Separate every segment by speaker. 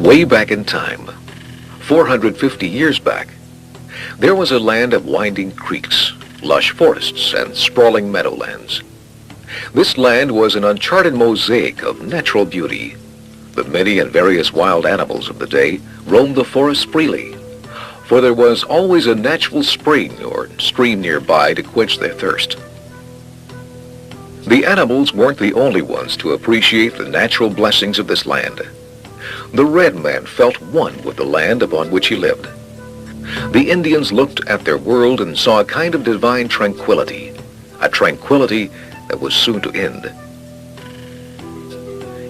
Speaker 1: Way back in time, 450 years back, there was a land of winding creeks, lush forests, and sprawling meadowlands. This land was an uncharted mosaic of natural beauty. The many and various wild animals of the day roamed the forest freely, for there was always a natural spring or stream nearby to quench their thirst. The animals weren't the only ones to appreciate the natural blessings of this land. The red man felt one with the land upon which he lived. The Indians looked at their world and saw a kind of divine tranquility, a tranquility that was soon to end.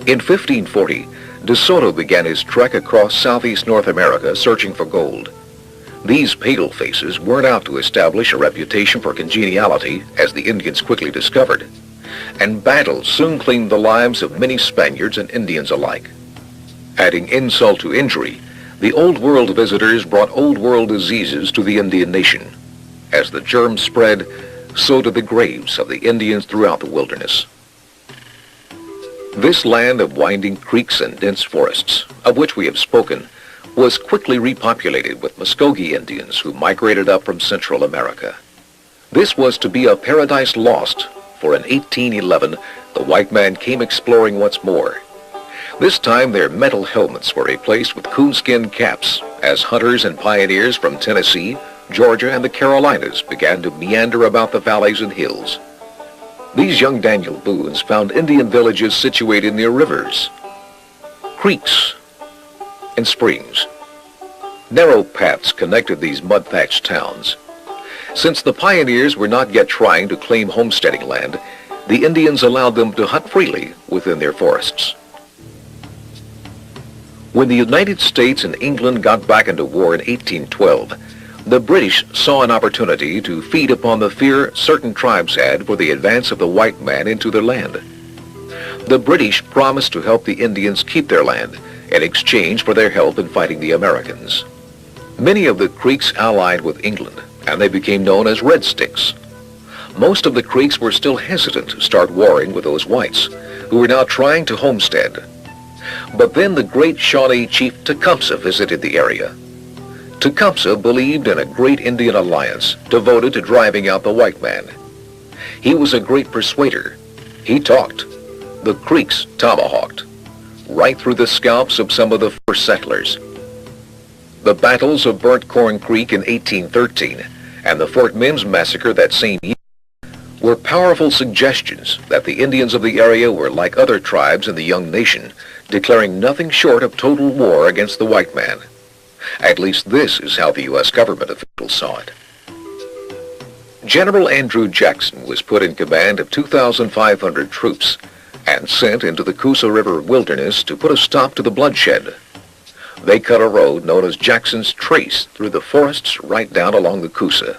Speaker 1: In 1540, De Soto began his trek across southeast North America searching for gold. These pale faces weren't out to establish a reputation for congeniality, as the Indians quickly discovered, and battles soon claimed the lives of many Spaniards and Indians alike. Adding insult to injury, the Old World visitors brought Old World diseases to the Indian nation. As the germs spread, so did the graves of the Indians throughout the wilderness. This land of winding creeks and dense forests, of which we have spoken, was quickly repopulated with Muskogee Indians who migrated up from Central America. This was to be a paradise lost, for in 1811 the white man came exploring once more. This time their metal helmets were replaced with coonskin caps as hunters and pioneers from Tennessee, Georgia, and the Carolinas began to meander about the valleys and hills. These young Daniel Boones found Indian villages situated near rivers, creeks, and springs. Narrow paths connected these mud-thatched towns. Since the pioneers were not yet trying to claim homesteading land, the Indians allowed them to hunt freely within their forests. When the United States and England got back into war in 1812, the British saw an opportunity to feed upon the fear certain tribes had for the advance of the white man into their land. The British promised to help the Indians keep their land in exchange for their help in fighting the Americans. Many of the Creeks allied with England, and they became known as Red Sticks. Most of the Creeks were still hesitant to start warring with those whites, who were now trying to homestead. But then the great Shawnee chief Tecumseh visited the area. Tecumseh believed in a great Indian alliance devoted to driving out the white man. He was a great persuader. He talked. The Creeks tomahawked, right through the scalps of some of the first settlers. The battles of Burnt Corn Creek in 1813 and the Fort Mims massacre that same year were powerful suggestions that the Indians of the area were like other tribes in the young nation, declaring nothing short of total war against the white man. At least this is how the U.S. government officials saw it. General Andrew Jackson was put in command of 2,500 troops and sent into the Coosa River wilderness to put a stop to the bloodshed. They cut a road known as Jackson's Trace through the forests right down along the Coosa.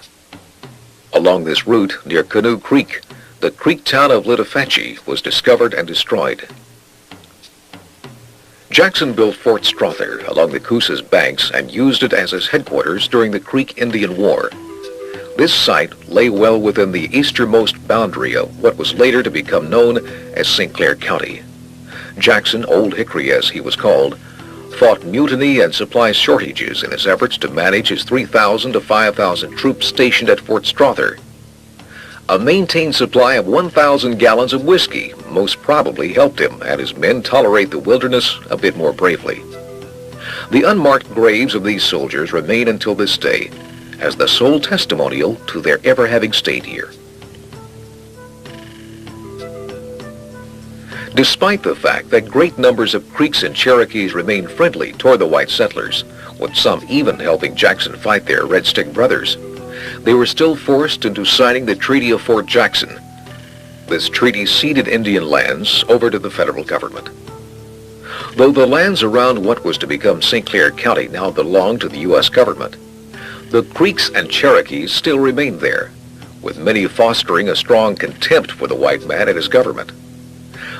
Speaker 1: Along this route, near Canoe Creek, the Creek town of Littafatchee was discovered and destroyed. Jackson built Fort Strother along the Coosa's banks and used it as his headquarters during the Creek Indian War. This site lay well within the easternmost boundary of what was later to become known as St Clair County. Jackson, Old Hickory as he was called, fought mutiny and supply shortages in his efforts to manage his 3,000 to 5,000 troops stationed at Fort Strother. A maintained supply of 1,000 gallons of whiskey most probably helped him and his men tolerate the wilderness a bit more bravely. The unmarked graves of these soldiers remain until this day as the sole testimonial to their ever having stayed here. Despite the fact that great numbers of Creeks and Cherokees remained friendly toward the white settlers, with some even helping Jackson fight their Red Stick brothers, they were still forced into signing the Treaty of Fort Jackson. This treaty ceded Indian lands over to the federal government. Though the lands around what was to become St. Clair County now belonged to the U.S. government, the Creeks and Cherokees still remained there, with many fostering a strong contempt for the white man and his government.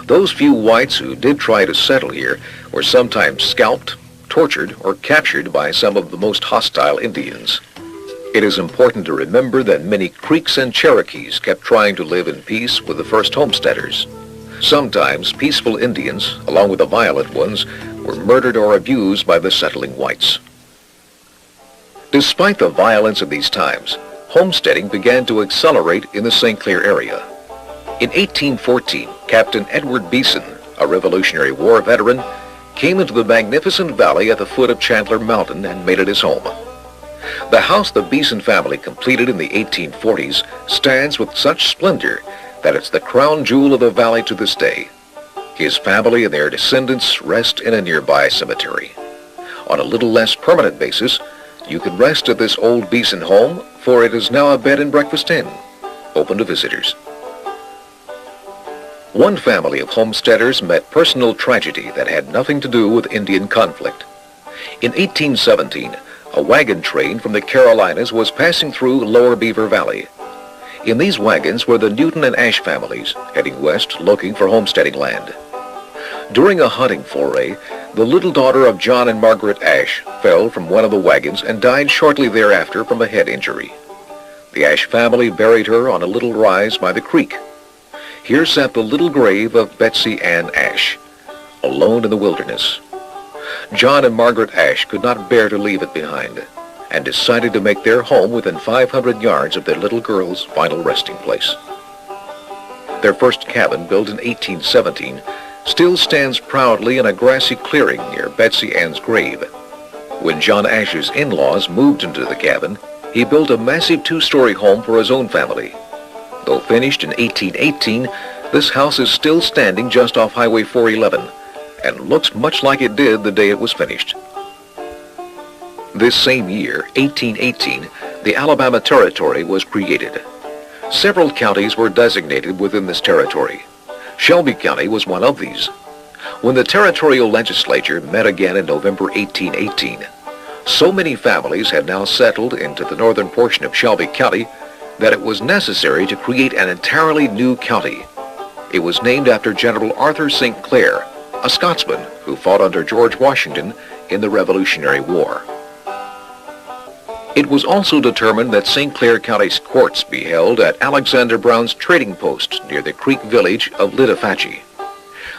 Speaker 1: Those few whites who did try to settle here were sometimes scalped, tortured, or captured by some of the most hostile Indians. It is important to remember that many Creeks and Cherokees kept trying to live in peace with the first homesteaders. Sometimes peaceful Indians, along with the violent ones, were murdered or abused by the settling whites. Despite the violence of these times, homesteading began to accelerate in the St. Clair area. In 1814, Captain Edward Beeson, a Revolutionary War veteran, came into the magnificent valley at the foot of Chandler Mountain and made it his home. The house the Beeson family completed in the 1840s stands with such splendor that it's the crown jewel of the valley to this day. His family and their descendants rest in a nearby cemetery. On a little less permanent basis, you can rest at this old Beeson home, for it is now a bed and breakfast inn, open to visitors. One family of homesteaders met personal tragedy that had nothing to do with Indian conflict. In 1817, a wagon train from the Carolinas was passing through Lower Beaver Valley. In these wagons were the Newton and Ash families, heading west looking for homesteading land. During a hunting foray, the little daughter of John and Margaret Ash fell from one of the wagons and died shortly thereafter from a head injury. The Ash family buried her on a little rise by the creek. Here sat the little grave of Betsy Ann Ash, alone in the wilderness. John and Margaret Ash could not bear to leave it behind, and decided to make their home within 500 yards of their little girl's final resting place. Their first cabin, built in 1817, still stands proudly in a grassy clearing near Betsy Ann's grave. When John Ash's in-laws moved into the cabin, he built a massive two-story home for his own family. Though finished in 1818, this house is still standing just off Highway 411 and looks much like it did the day it was finished. This same year, 1818, the Alabama Territory was created. Several counties were designated within this territory. Shelby County was one of these. When the territorial legislature met again in November 1818, so many families had now settled into the northern portion of Shelby County that it was necessary to create an entirely new county. It was named after General Arthur St. Clair, a Scotsman who fought under George Washington in the Revolutionary War. It was also determined that St. Clair County's courts be held at Alexander Brown's trading post near the Creek village of Littafatchie.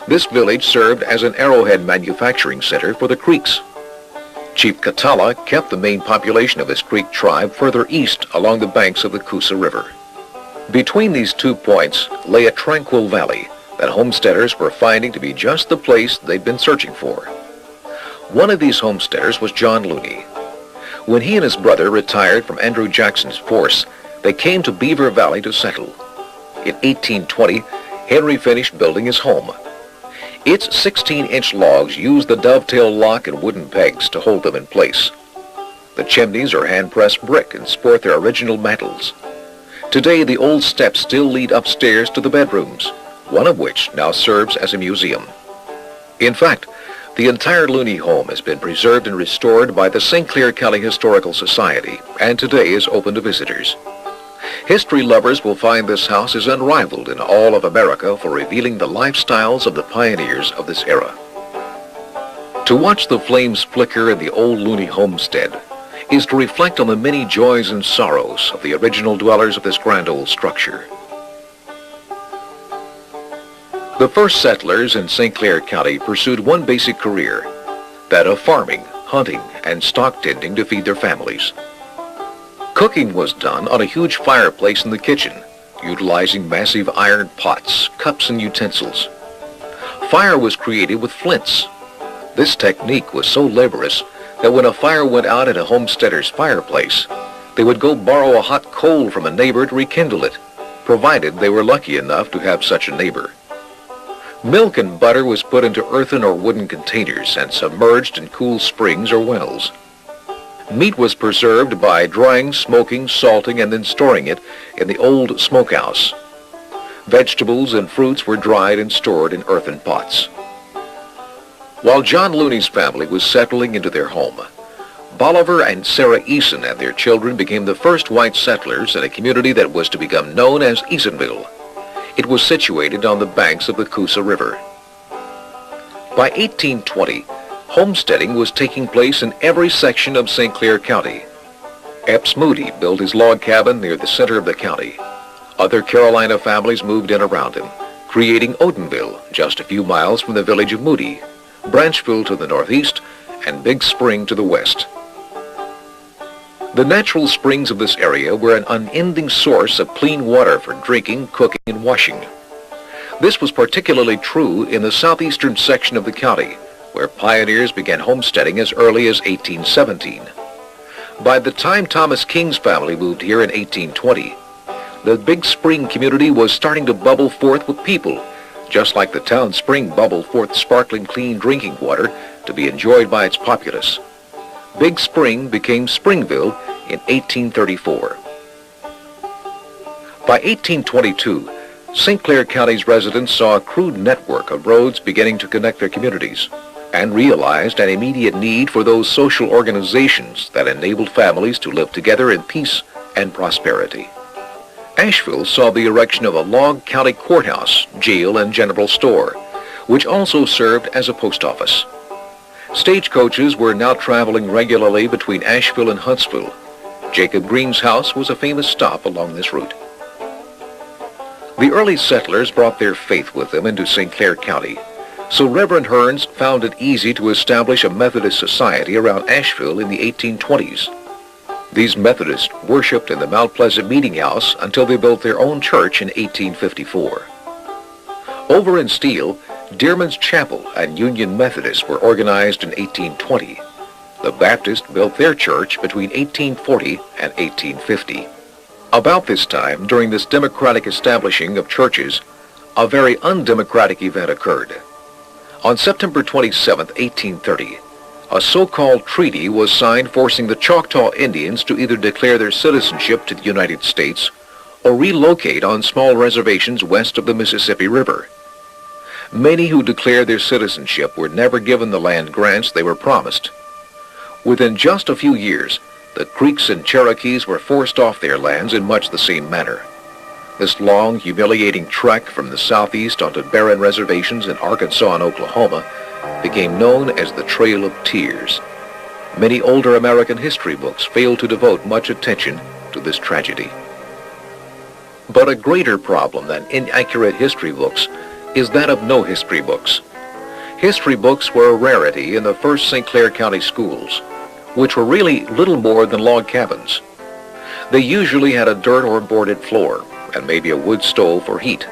Speaker 1: This village served as an arrowhead manufacturing center for the Creeks. Chief Catala kept the main population of this Creek tribe further east along the banks of the Coosa River. Between these 2 points lay a tranquil valley that homesteaders were finding to be just the place they'd been searching for. One of these homesteaders was John Looney. When he and his brother retired from Andrew Jackson's force, they came to Beaver Valley to settle. In 1820, Henry finished building his home. Its 16-inch logs use the dovetail lock and wooden pegs to hold them in place. The chimneys are hand-pressed brick and sport their original mantels. Today, the old steps still lead upstairs to the bedrooms, one of which now serves as a museum. In fact, the entire Looney home has been preserved and restored by the St. Clair County Historical Society, and today is open to visitors. History lovers will find this house is unrivaled in all of America for revealing the lifestyles of the pioneers of this era. To watch the flames flicker in the old Looney homestead is to reflect on the many joys and sorrows of the original dwellers of this grand old structure. The first settlers in St. Clair County pursued one basic career, that of farming, hunting, and stock tending to feed their families. Cooking was done on a huge fireplace in the kitchen, utilizing massive iron pots, cups, and utensils. Fire was created with flints. This technique was so laborious that when a fire went out at a homesteader's fireplace, they would go borrow a hot coal from a neighbor to rekindle it, provided they were lucky enough to have such a neighbor. Milk and butter was put into earthen or wooden containers and submerged in cool springs or wells. Meat was preserved by drying, smoking, salting, and then storing it in the old smokehouse. Vegetables and fruits were dried and stored in earthen pots. While John Looney's family was settling into their home, Bolivar and Sarah Eason and their children became the first white settlers in a community that was to become known as Easonville. It was situated on the banks of the Coosa River. By 1820, homesteading was taking place in every section of St. Clair County. Epps Moody built his log cabin near the center of the county. Other Carolina families moved in around him, creating Odenville, just a few miles from the village of Moody, Branchville to the northeast, and Big Spring to the west. The natural springs of this area were an unending source of clean water for drinking, cooking, and washing. This was particularly true in the southeastern section of the county, where pioneers began homesteading as early as 1817. By the time Thomas King's family moved here in 1820, the Big Spring community was starting to bubble forth with people, just like the town spring bubbled forth sparkling clean drinking water to be enjoyed by its populace. Big Spring became Springville in 1834. By 1822, St. Clair County's residents saw a crude network of roads beginning to connect their communities and realized an immediate need for those social organizations that enabled families to live together in peace and prosperity. Asheville saw the erection of a log county courthouse, jail, and general store, which also served as a post office. Stagecoaches were now traveling regularly between Asheville and Huntsville. Jacob Green's house was a famous stop along this route. The early settlers brought their faith with them into St. Clair County, so Reverend Hearns found it easy to establish a Methodist society around Asheville in the 1820s. These Methodists worshipped in the Mount Pleasant Meeting House until they built their own church in 1854. Over in Steele, Dearman's Chapel and Union Methodists were organized in 1820. The Baptists built their church between 1840 and 1850. About this time, during this democratic establishing of churches, a very undemocratic event occurred. On September 27, 1830, a so-called treaty was signed forcing the Choctaw Indians to either declare their citizenship to the United States or relocate on small reservations west of the Mississippi River. Many who declared their citizenship were never given the land grants they were promised. Within just a few years, the Creeks and Cherokees were forced off their lands in much the same manner. This long, humiliating trek from the southeast onto barren reservations in Arkansas and Oklahoma became known as the Trail of Tears. Many older American history books fail to devote much attention to this tragedy. But a greater problem than inaccurate history books is that of no history books. History books were a rarity in the first St. Clair County schools, which were really little more than log cabins. They usually had a dirt or boarded floor and maybe a wood stove for heat.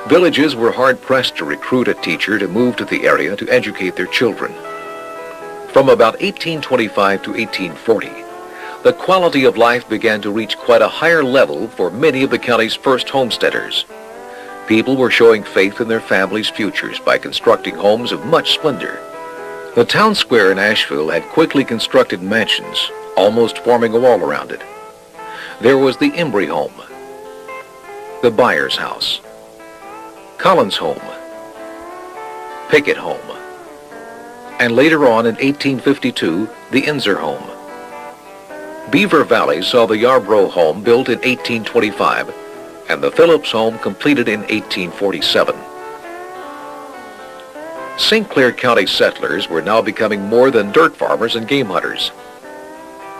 Speaker 1: Villages were hard-pressed to recruit a teacher to move to the area to educate their children. From about 1825 to 1840, the quality of life began to reach quite a higher level for many of the county's first homesteaders. People were showing faith in their families' futures by constructing homes of much splendor. The town square in Asheville had quickly constructed mansions, almost forming a wall around it. There was the Embry home, the Byers house, Collins home, Pickett home, and later on in 1852, the Inzer home. Beaver Valley saw the Yarborough home built in 1825 and the Phillips home completed in 1847. St. Clair County settlers were now becoming more than dirt farmers and game hunters.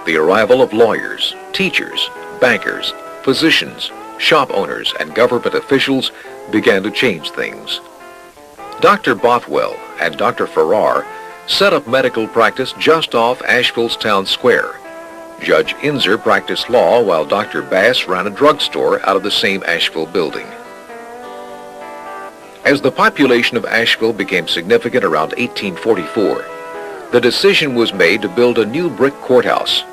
Speaker 1: The arrival of lawyers, teachers, bankers, physicians, shop owners, and government officials began to change things. Dr. Bothwell and Dr. Farrar set up medical practice just off Asheville's town square. Judge Inzer practiced law while Dr. Bass ran a drugstore out of the same Asheville building. As the population of Asheville became significant around 1844, the decision was made to build a new brick courthouse.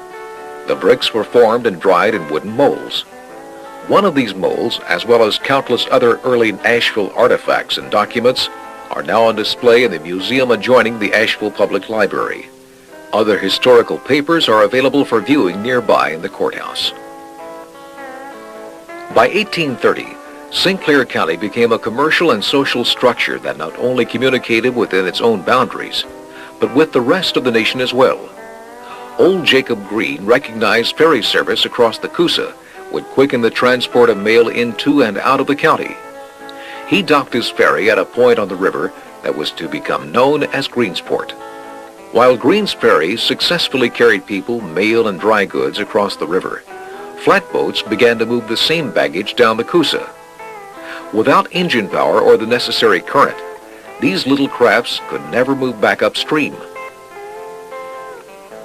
Speaker 1: The bricks were formed and dried in wooden molds. One of these molds, as well as countless other early Asheville artifacts and documents, are now on display in the museum adjoining the Asheville Public Library. Other historical papers are available for viewing nearby in the courthouse. By 1830, St. Clair County became a commercial and social structure that not only communicated within its own boundaries, but with the rest of the nation as well. Old Jacob Green recognized ferry service across the Coosa would quicken the transport of mail into and out of the county. He docked his ferry at a point on the river that was to become known as Greensport. While Green's ferry successfully carried people, mail, and dry goods across the river, flatboats began to move the same baggage down the Coosa. Without engine power or the necessary current, these little crafts could never move back upstream.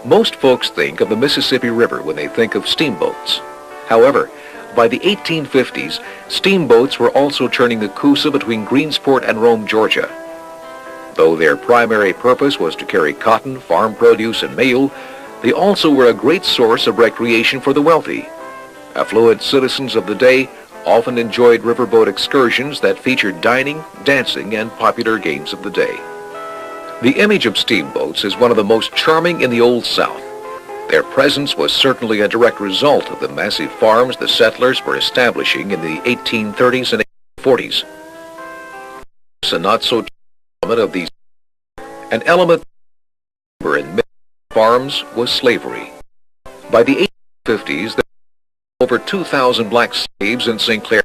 Speaker 1: Most folks think of the Mississippi River when they think of steamboats. However, by the 1850s, steamboats were also churning the Coosa between Greensport and Rome, Georgia. Though their primary purpose was to carry cotton, farm produce, and mail, they also were a great source of recreation for the wealthy. Affluent citizens of the day often enjoyed riverboat excursions that featured dining, dancing, and popular games of the day. The image of steamboats is one of the most charming in the Old South. Their presence was certainly a direct result of the massive farms the settlers were establishing in the 1830s and 1840s. A not-so element of these, an element in many farms was slavery. By the 1850s, there were over 2,000 black slaves in St. Clair.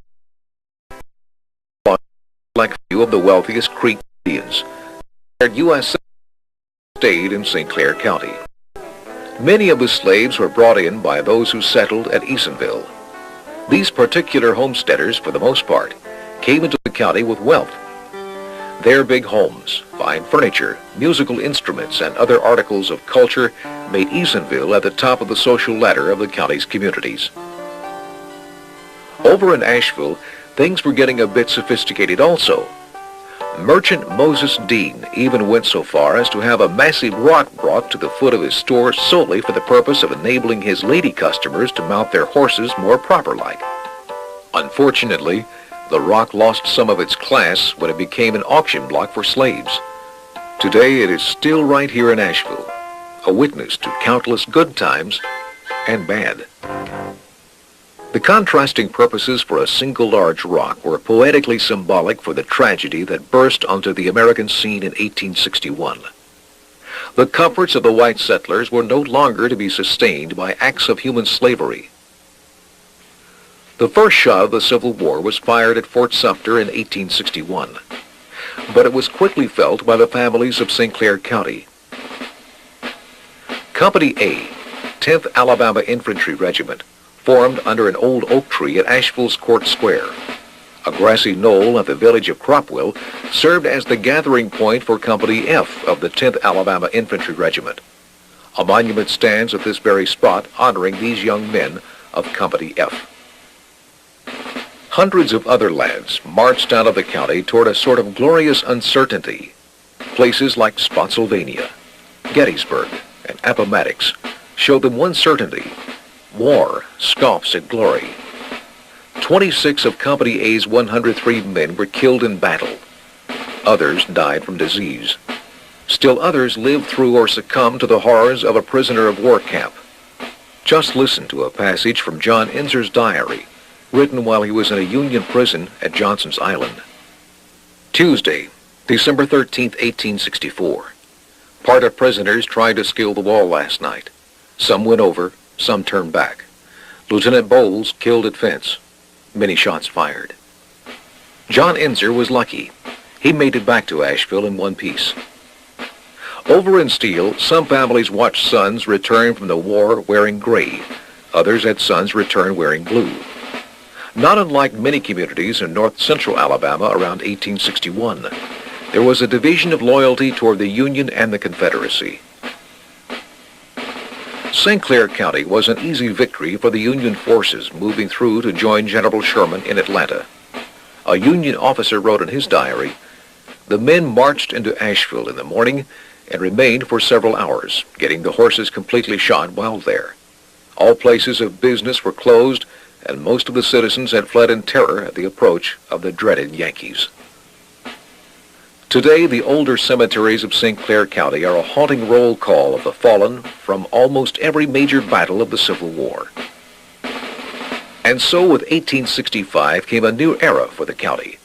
Speaker 1: Like few of the wealthiest Creek Indians, U.S. stayed in St. Clair County. Many of the slaves were brought in by those who settled at Easonville. These particular homesteaders, for the most part, came into the county with wealth. Their big homes, fine furniture, musical instruments, and other articles of culture made Easonville at the top of the social ladder of the county's communities. Over in Asheville, things were getting a bit sophisticated also. Merchant Moses Dean even went so far as to have a massive rock brought to the foot of his store solely for the purpose of enabling his lady customers to mount their horses more proper-like. Unfortunately, the rock lost some of its class when it became an auction block for slaves. Today it is still right here in Asheville, a witness to countless good times and bad. The contrasting purposes for a single large rock were poetically symbolic for the tragedy that burst onto the American scene in 1861. The comforts of the white settlers were no longer to be sustained by acts of human slavery. The first shot of the Civil War was fired at Fort Sumter in 1861, but it was quickly felt by the families of St. Clair County. Company A, 10th Alabama Infantry Regiment, formed under an old oak tree at Asheville's Court Square. A grassy knoll at the village of Cropwell served as the gathering point for Company F of the 10th Alabama Infantry Regiment. A monument stands at this very spot honoring these young men of Company F. Hundreds of other lads marched out of the county toward a sort of glorious uncertainty. Places like Spotsylvania, Gettysburg, and Appomattox showed them one certainty: war scoffs at glory. 26 of Company A's 103 men were killed in battle. Others died from disease. Still others lived through or succumbed to the horrors of a prisoner of war camp. Just listen to a passage from John Inser's diary, written while he was in a Union prison at Johnson's Island. Tuesday, December 13, 1864. Part of prisoners tried to scale the wall last night. Some went over, some turned back. Lieutenant Bowles killed at fence. Many shots fired. John Inser was lucky. He made it back to Asheville in one piece. Over in Steele, some families watched sons return from the war wearing gray. Others had sons return wearing blue. Not unlike many communities in north central Alabama around 1861, there was a division of loyalty toward the Union and the Confederacy. St. Clair County was an easy victory for the Union forces moving through to join General Sherman in Atlanta. A Union officer wrote in his diary, "The men marched into Asheville in the morning and remained for several hours, getting the horses completely shod while there. All places of business were closed, and most of the citizens had fled in terror at the approach of the dreaded Yankees." Today, the older cemeteries of St. Clair County are a haunting roll call of the fallen from almost every major battle of the Civil War. And so with 1865 came a new era for the county.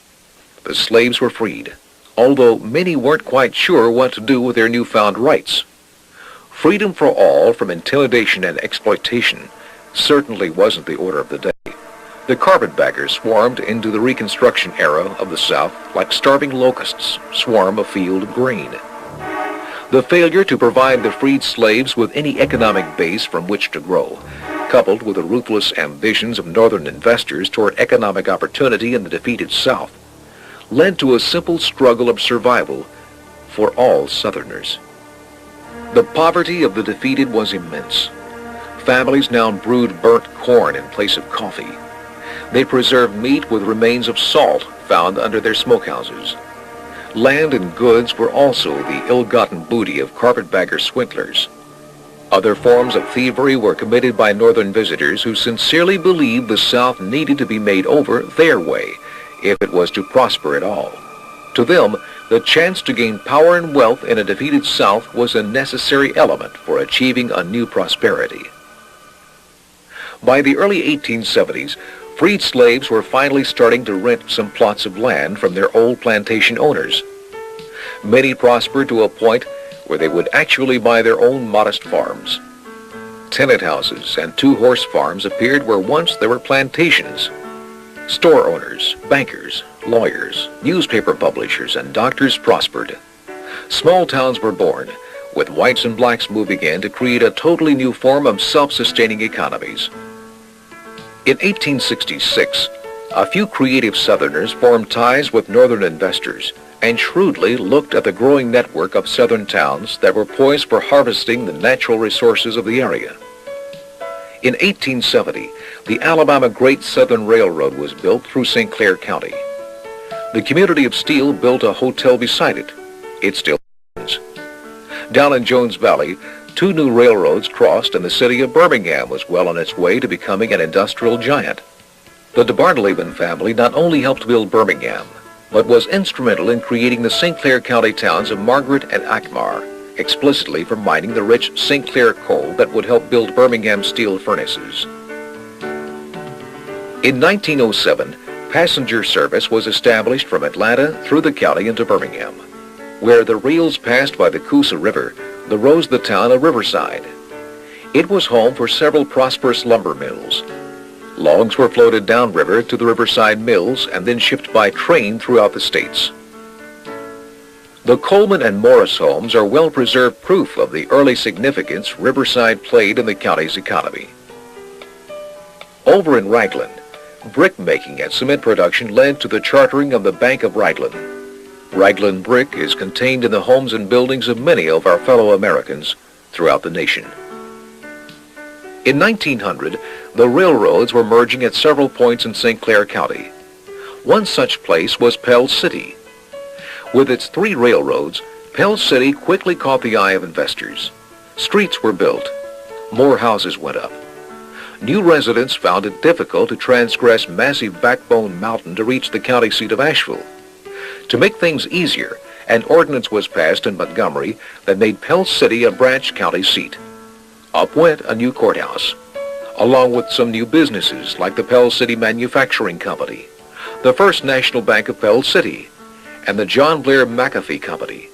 Speaker 1: The slaves were freed, although many weren't quite sure what to do with their newfound rights. Freedom for all from intimidation and exploitation certainly wasn't the order of the day. The carpetbaggers swarmed into the Reconstruction Era of the South like starving locusts swarm a field of grain. The failure to provide the freed slaves with any economic base from which to grow, coupled with the ruthless ambitions of northern investors toward economic opportunity in the defeated South, led to a simple struggle of survival for all Southerners. The poverty of the defeated was immense. Families now brewed burnt corn in place of coffee. They preserved meat with remains of salt found under their smokehouses. Land and goods were also the ill-gotten booty of carpetbagger swindlers. Other forms of thievery were committed by Northern visitors who sincerely believed the South needed to be made over their way if it was to prosper at all. To them, the chance to gain power and wealth in a defeated South was a necessary element for achieving a new prosperity. By the early 1870s, freed slaves were finally starting to rent some plots of land from their old plantation owners. Many prospered to a point where they would actually buy their own modest farms. Tenant houses and two-horse farms appeared where once there were plantations. Store owners, bankers, lawyers, newspaper publishers, and doctors prospered. Small towns were born, with whites and blacks moving in to create a totally new form of self-sustaining economies. In 1866, a few creative Southerners formed ties with Northern investors and shrewdly looked at the growing network of Southern towns that were poised for harvesting the natural resources of the area. In 1870, the Alabama Great Southern Railroad was built through St. Clair County. The community of Steele built a hotel beside it. It still stands. Down in Jones Valley, two new railroads crossed and the city of Birmingham was well on its way to becoming an industrial giant. The de Barnleben family not only helped build Birmingham, but was instrumental in creating the St. Clair County towns of Margaret and Akmar, explicitly for mining the rich St. Clair coal that would help build Birmingham steel furnaces. In 1907, passenger service was established from Atlanta through the county into Birmingham. Where the rails passed by the Coosa River, there rose the town of Riverside. It was home for several prosperous lumber mills. Logs were floated downriver to the Riverside mills and then shipped by train throughout the states. The Coleman and Morris homes are well-preserved proof of the early significance Riverside played in the county's economy. Over in Raglan, brick making and cement production led to the chartering of the Bank of Raglan. Raglan brick is contained in the homes and buildings of many of our fellow Americans throughout the nation. In 1900, the railroads were merging at several points in St. Clair County. One such place was Pell City. With its 3 railroads, Pell City quickly caught the eye of investors. Streets were built. More houses went up. New residents found it difficult to transgress massive Backbone Mountain to reach the county seat of Asheville. To make things easier, an ordinance was passed in Montgomery that made Pell City a branch county seat. Up went a new courthouse, along with some new businesses like the Pell City Manufacturing Company, the First National Bank of Pell City, and the John Blair McAfee Company.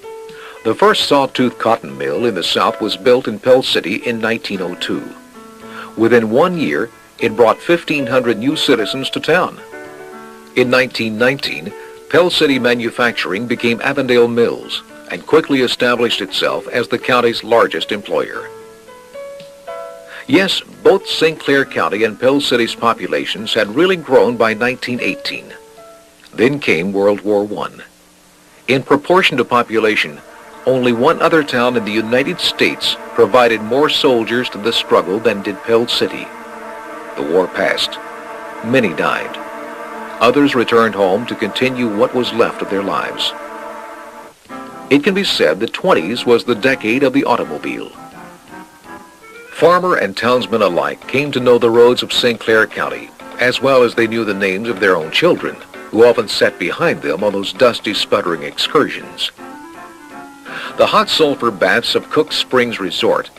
Speaker 1: The first sawtooth cotton mill in the South was built in Pell City in 1902. Within 1 year, it brought 1,500 new citizens to town. In 1919, Pell City Manufacturing became Avondale Mills and quickly established itself as the county's largest employer. Yes, both St. Clair County and Pell City's populations had really grown by 1918. Then came World War I. In proportion to population, only one other town in the United States provided more soldiers to the struggle than did Pell City. The war passed. Many died. Others returned home to continue what was left of their lives. It can be said the 20s was the decade of the automobile. Farmer and townsman alike came to know the roads of St. Clair County, as well as they knew the names of their own children, who often sat behind them on those dusty, sputtering excursions. The hot sulfur baths of Cook Springs Resort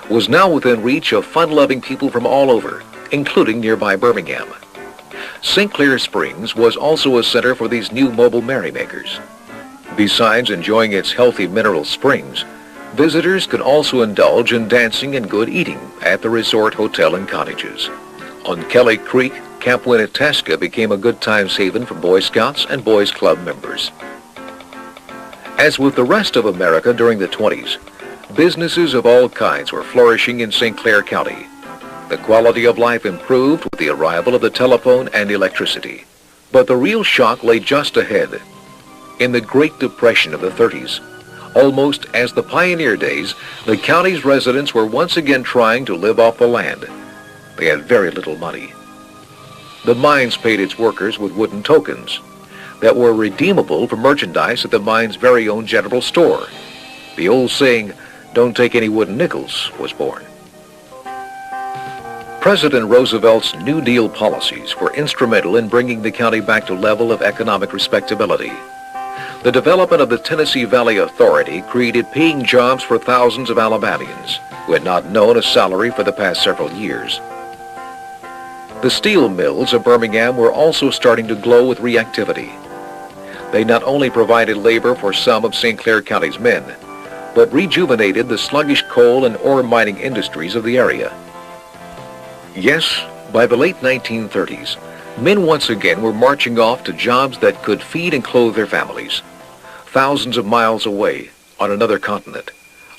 Speaker 1: was now within reach of fun-loving people from all over, including nearby Birmingham. St. Clair Springs was also a center for these new mobile merrymakers. Besides enjoying its healthy mineral springs, visitors could also indulge in dancing and good eating at the resort hotel and cottages. On Kelly Creek, Camp Winnetasca became a good times haven for Boy Scouts and Boys Club members. As with the rest of America during the 20s, businesses of all kinds were flourishing in St. Clair County. The quality of life improved with the arrival of the telephone and electricity. But the real shock lay just ahead. in the Great Depression of the 30s. Almost as the pioneer days, the county's residents were once again trying to live off the land. They had very little money. The mines paid its workers with wooden tokens that were redeemable for merchandise at the mine's very own general store. The old saying, "Don't take any wooden nickels," was born. President Roosevelt's New Deal policies were instrumental in bringing the county back to a level of economic respectability. The development of the Tennessee Valley Authority created paying jobs for thousands of Alabamians who had not known a salary for the past several years. The steel mills of Birmingham were also starting to glow with reactivity. They not only provided labor for some of St. Clair County's men, but rejuvenated the sluggish coal and ore mining industries of the area. Yes, by the late 1930s, men once again were marching off to jobs that could feed and clothe their families. Thousands of miles away, on another continent,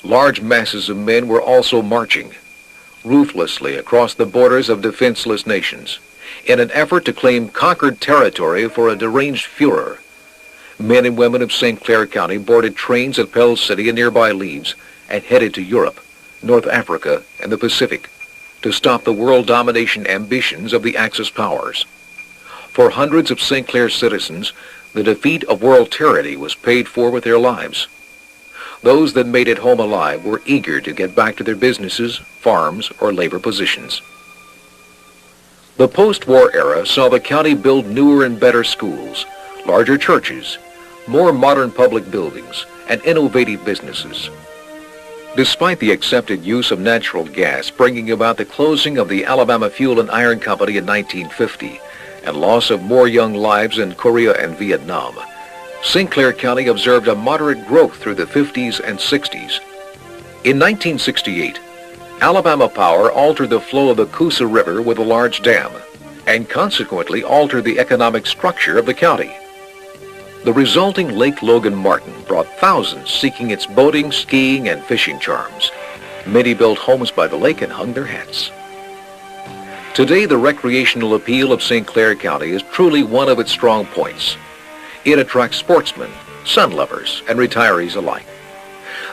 Speaker 1: large masses of men were also marching ruthlessly across the borders of defenseless nations in an effort to claim conquered territory for a deranged Führer. Men and women of St. Clair County boarded trains at Pell City and nearby Leeds and headed to Europe, North Africa, and the Pacific to stop the world domination ambitions of the Axis powers. For hundreds of St. Clair citizens, the defeat of world tyranny was paid for with their lives. Those that made it home alive were eager to get back to their businesses, farms, or labor positions. The post-war era saw the county build newer and better schools, larger churches, more modern public buildings, and innovative businesses. Despite the accepted use of natural gas bringing about the closing of the Alabama Fuel and Iron Company in 1950 and loss of more young lives in Korea and Vietnam, St. Clair County observed a moderate growth through the 50s and 60s. In 1968, Alabama Power altered the flow of the Coosa River with a large dam and consequently altered the economic structure of the county. The resulting Lake Logan Martin brought thousands seeking its boating, skiing, and fishing charms. Many built homes by the lake and hung their hats. Today, the recreational appeal of St. Clair County is truly one of its strong points. It attracts sportsmen, sun lovers, and retirees alike.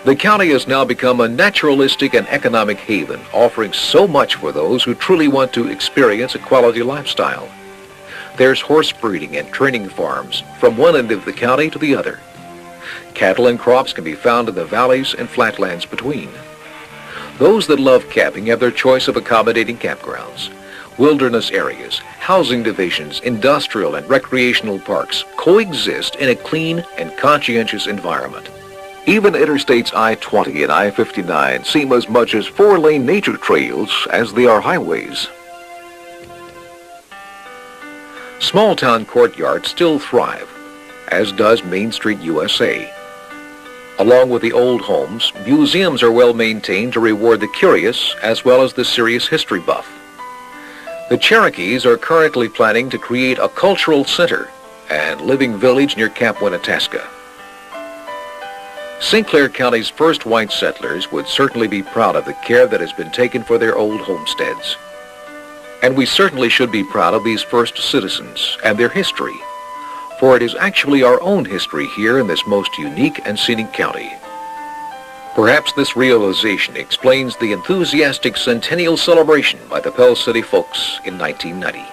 Speaker 1: The county has now become a naturalistic and economic haven, offering so much for those who truly want to experience a quality lifestyle. There's horse breeding and training farms from one end of the county to the other. Cattle and crops can be found in the valleys and flatlands between. Those that love camping have their choice of accommodating campgrounds. Wilderness areas, housing divisions, industrial and recreational parks coexist in a clean and conscientious environment. Even Interstates I-20 and I-59 seem as much as four-lane nature trails as they are highways. Small-town courtyards still thrive, as does Main Street, USA. Along with the old homes, museums are well maintained to reward the curious as well as the serious history buff. The Cherokees are currently planning to create a cultural center and living village near Camp Winnetasca. St. Clair County's first white settlers would certainly be proud of the care that has been taken for their old homesteads. And we certainly should be proud of these first citizens and their history, for it is actually our own history here in this most unique and scenic county. Perhaps this realization explains the enthusiastic centennial celebration by the Pell City folks in 1990.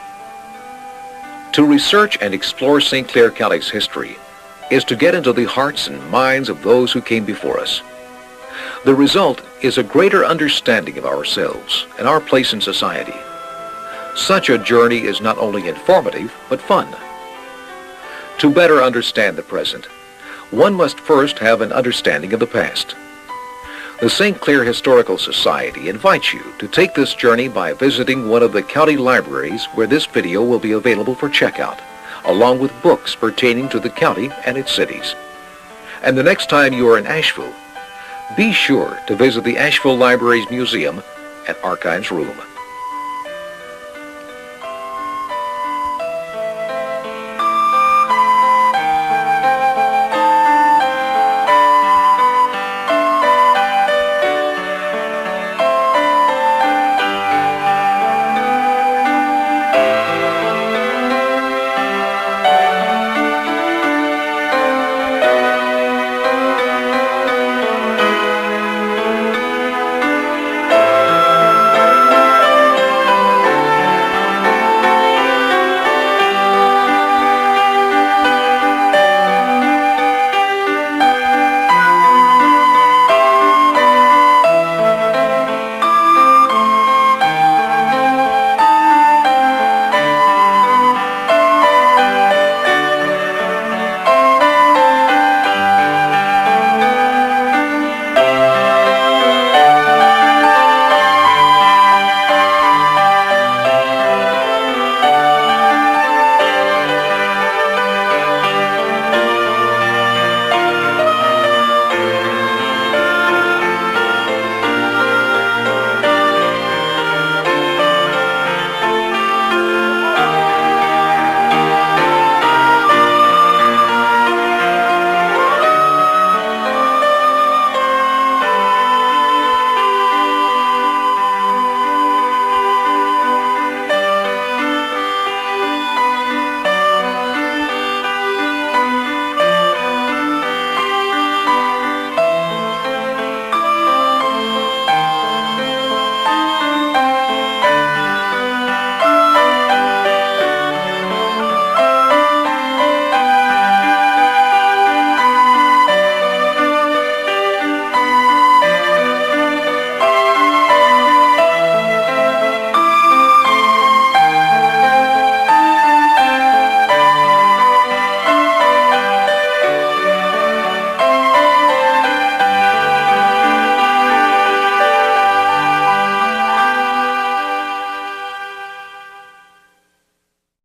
Speaker 1: To research and explore St. Clair County's history is to get into the hearts and minds of those who came before us. The result is a greater understanding of ourselves and our place in society. Such a journey is not only informative, but fun. To better understand the present, one must first have an understanding of the past. The St. Clair Historical Society invites you to take this journey by visiting one of the county libraries where this video will be available for checkout, along with books pertaining to the county and its cities. And the next time you are in Asheville, be sure to visit the Asheville Library's Museum and Archives Room.